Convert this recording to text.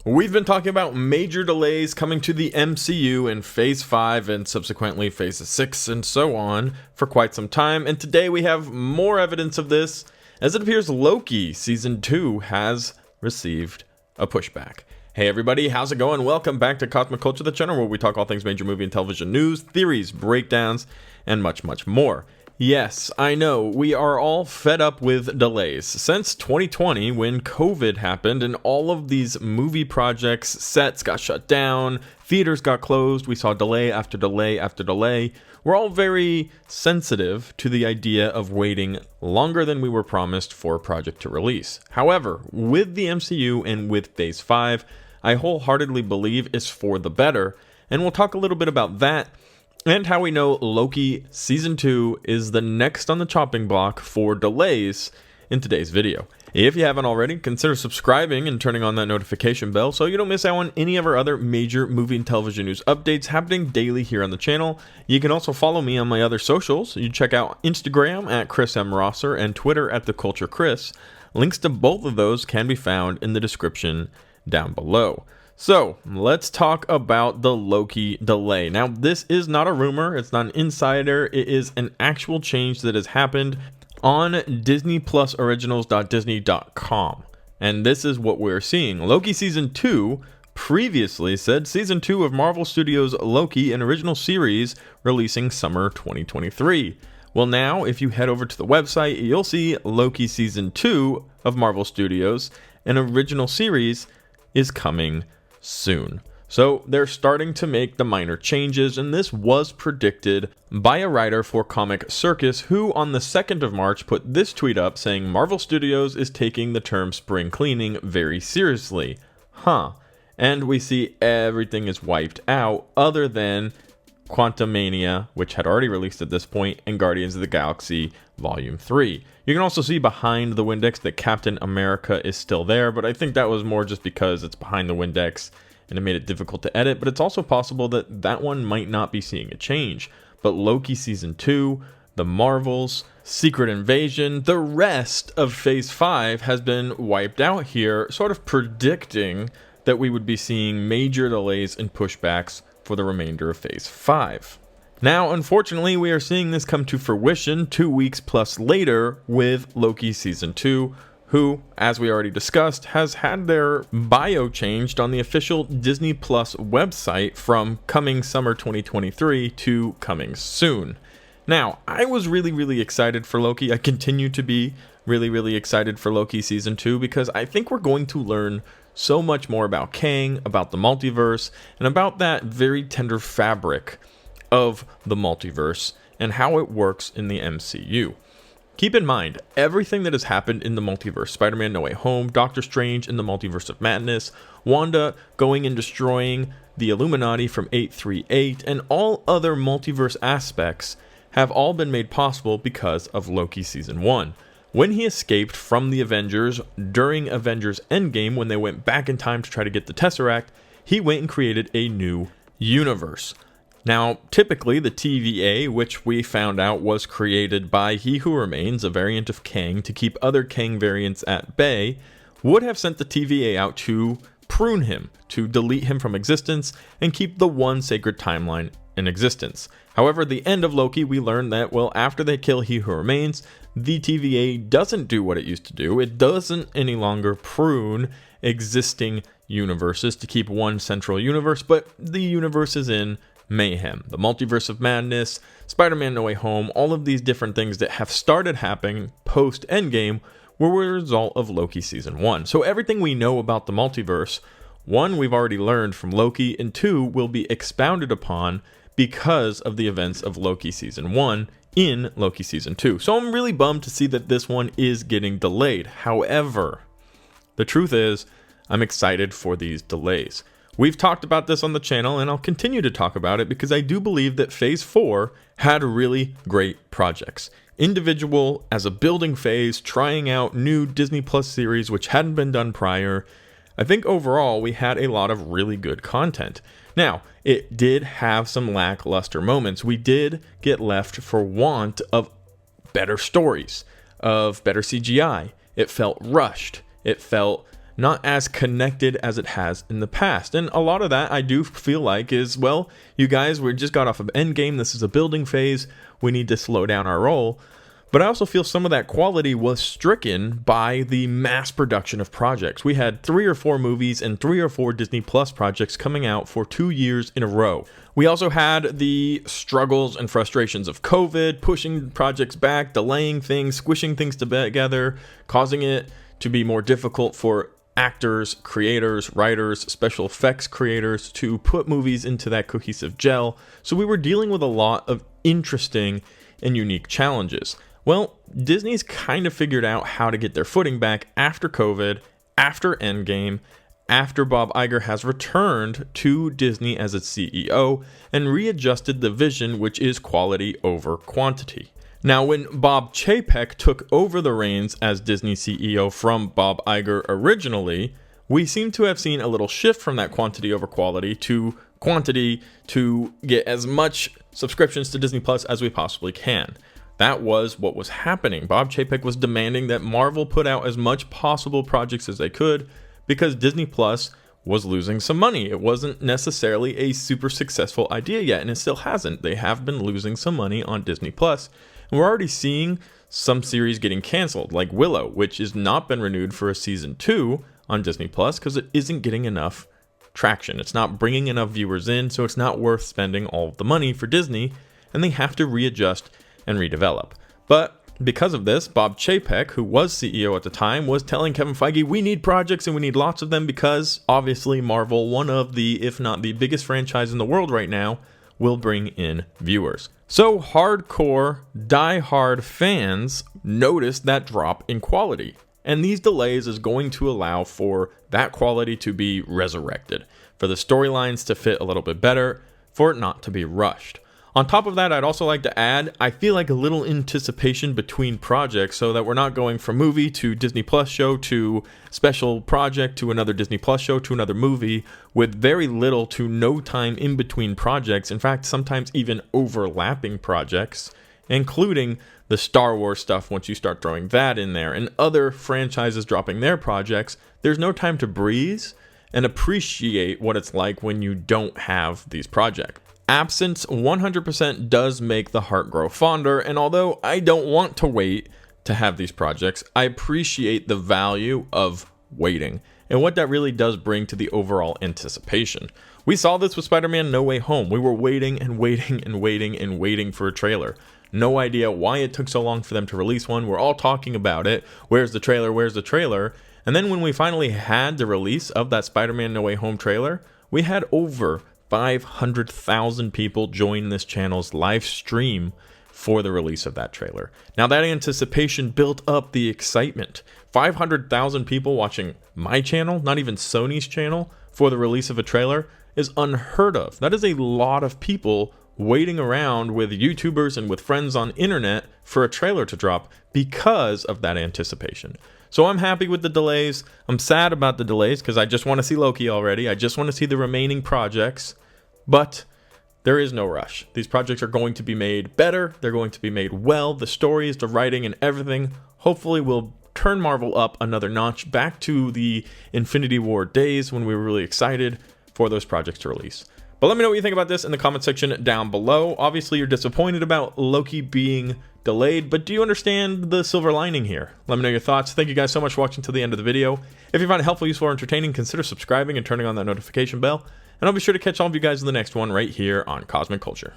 We've been talking about major delays coming to the MCU in Phase 5 and subsequently Phase 6 and so on for quite some time, and today we have more evidence of this, as it appears Loki Season 2 has received a pushback. Hey everybody, how's it going? Welcome back to Cosmic Culture, the channel where we talk all things major movie and television news, theories, breakdowns, and much, much more. Yes, I know, we are all fed up with delays. Since 2020, when COVID happened and all of these movie projects, sets got shut down, theaters got closed, we saw delay after delay after delay. We're all very sensitive to the idea of waiting longer than we were promised for a project to release. However, with the MCU and with Phase 5, I wholeheartedly believe is for the better, and we'll talk a little bit about that and how we know Loki Season 2 is the next on the chopping block for delays in today's video. If you haven't already, consider subscribing and turning on that notification bell so you don't miss out on any of our other major movie and television news updates happening daily here on the channel. You can also follow me on my other socials. You check out Instagram at Chris M. Rosser and Twitter at The Culture Chris. Links to both of those can be found in the description down below. So, let's talk about the Loki delay. Now, this is not a rumor, it's not an insider, it is an actual change that has happened on Disney Plus Originals.Disney.com. And this is what we're seeing. Loki Season 2 previously said Season 2 of Marvel Studios' Loki, an original series, releasing summer 2023. Well, now, if you head over to the website, you'll see Loki Season 2 of Marvel Studios, an original series, is coming soon. So they're starting to make the minor changes, and this was predicted by a writer for Comic Circus, who on the 2nd of March put this tweet up saying Marvel Studios is taking the term spring cleaning very seriously. And we see everything is wiped out other than Quantumania, which had already released at this point, and Guardians of the Galaxy Volume 3. You can also see behind the Windex that Captain America is still there, but I think that was more just because it's behind the Windex and it made it difficult to edit, but it's also possible that that one might not be seeing a change. But Loki Season 2, The Marvels, Secret Invasion, the rest of Phase 5 has been wiped out here, sort of predicting that we would be seeing major delays and pushbacks for the remainder of Phase 5. Now, unfortunately, we are seeing this come to fruition 2 weeks plus later with Loki Season 2, who, as we already discussed, has had their bio changed on the official Disney Plus website from coming summer 2023 to coming soon. Now, I was really excited for Loki. I continue to be really excited for Loki Season 2 because I think we're going to learn so much more about Kang, about the multiverse, and about that very tender fabric of the multiverse and how it works in the MCU. Keep in mind, everything that has happened in the multiverse, Spider-Man No Way Home, Doctor Strange in the Multiverse of Madness, Wanda going and destroying the Illuminati from 838, and all other multiverse aspects have all been made possible because of Loki Season 1. When he escaped from the Avengers during Avengers Endgame, when they went back in time to try to get the Tesseract, he went and created a new universe. Now, typically, the TVA, which we found out was created by He Who Remains, a variant of Kang, to keep other Kang variants at bay, would have sent the TVA out to prune him, to delete him from existence, and keep the one sacred timeline in existence. However, at the end of Loki, we learned that, well, after they kill He Who Remains, the TVA doesn't do what it used to do. It doesn't any longer prune existing universes to keep one central universe, but the universe is in mayhem. The Multiverse of Madness, Spider-Man No Way Home, all of these different things that have started happening post-Endgame were a result of Loki Season 1. So everything we know about the multiverse, 1, we've already learned from Loki, and 2, will be expounded upon because of the events of Loki Season 1 in Loki Season 2. So I'm really bummed to see that this one is getting delayed. However, the truth is, I'm excited for these delays. We've talked about this on the channel, and I'll continue to talk about it because I do believe that Phase 4 had really great projects. Individual as a building phase, trying out new Disney Plus series which hadn't been done prior. I think overall we had a lot of really good content. Now, it did have some lackluster moments. We did get left for want of better stories, of better CGI. It felt rushed. It felt not as connected as it has in the past. And a lot of that I do feel like is, well, you guys, we just got off of Endgame. This is a building phase. We need to slow down our roll. But I also feel some of that quality was stricken by the mass production of projects. We had 3 or 4 movies and 3 or 4 Disney Plus projects coming out for 2 years in a row. We also had the struggles and frustrations of COVID, pushing projects back, delaying things, squishing things together, causing it to be more difficult for actors, creators, writers, special effects creators to put movies into that cohesive gel. So we were dealing with a lot of interesting and unique challenges. Well, Disney's kind of figured out how to get their footing back after COVID, after Endgame, after Bob Iger has returned to Disney as its CEO and readjusted the vision, which is quality over quantity. Now, when Bob Chapek took over the reins as Disney CEO from Bob Iger originally, we seem to have seen a little shift from that quantity over quality to quantity to get as much subscriptions to Disney Plus as we possibly can. That was what was happening. Bob Chapek was demanding that Marvel put out as much possible projects as they could because Disney Plus was losing some money. It wasn't necessarily a super successful idea yet, and it still hasn't. They have been losing some money on Disney Plus. And we're already seeing some series getting canceled, like Willow, which has not been renewed for a season 2 on Disney Plus because it isn't getting enough traction. It's not bringing enough viewers in, so it's not worth spending all of the money for Disney, and they have to readjust and redevelop. But because of this, Bob Chapek, who was CEO at the time, was telling Kevin Feige, we need projects and we need lots of them because obviously Marvel, one of the, if not the biggest franchise in the world right now, will bring in viewers. So hardcore, die-hard fans noticed that drop in quality. And these delays is going to allow for that quality to be resurrected, for the storylines to fit a little bit better, for it not to be rushed. On top of that, I'd also like to add, I feel like a little anticipation between projects so that we're not going from movie to Disney Plus show to special project to another Disney Plus show to another movie with very little to no time in between projects. In fact, sometimes even overlapping projects, including the Star Wars stuff once you start throwing that in there and other franchises dropping their projects. There's no time to breathe and appreciate what it's like when you don't have these projects. Absence 100% does make the heart grow fonder, and although I don't want to wait to have these projects, I appreciate the value of waiting and what that really does bring to the overall anticipation. We saw this with Spider-Man No Way Home. We were waiting and waiting and waiting and waiting for a trailer. No idea why it took so long for them to release one. We're all talking about it. Where's the trailer? Where's the trailer? And then when we finally had the release of that Spider-Man No Way Home trailer, we had over 500,000 people join this channel's live stream for the release of that trailer. Now that anticipation built up the excitement. 500,000 people watching my channel, not even Sony's channel, for the release of a trailer is unheard of. That is a lot of people waiting around with YouTubers and with friends on internet for a trailer to drop because of that anticipation. So I'm happy with the delays. I'm sad about the delays because I just want to see Loki already. I just want to see the remaining projects. But there is no rush. These projects are going to be made better. They're going to be made well. The stories, the writing, and everything hopefully will turn Marvel up another notch back to the Infinity War days when we were really excited for those projects to release. But let me know what you think about this in the comment section down below. Obviously, you're disappointed about Loki being delayed, but do you understand the silver lining here? Let me know your thoughts. Thank you guys so much for watching till the end of the video. If you found it helpful, useful, or entertaining, consider subscribing and turning on that notification bell. And I'll be sure to catch all of you guys in the next one right here on Cosmic Culture.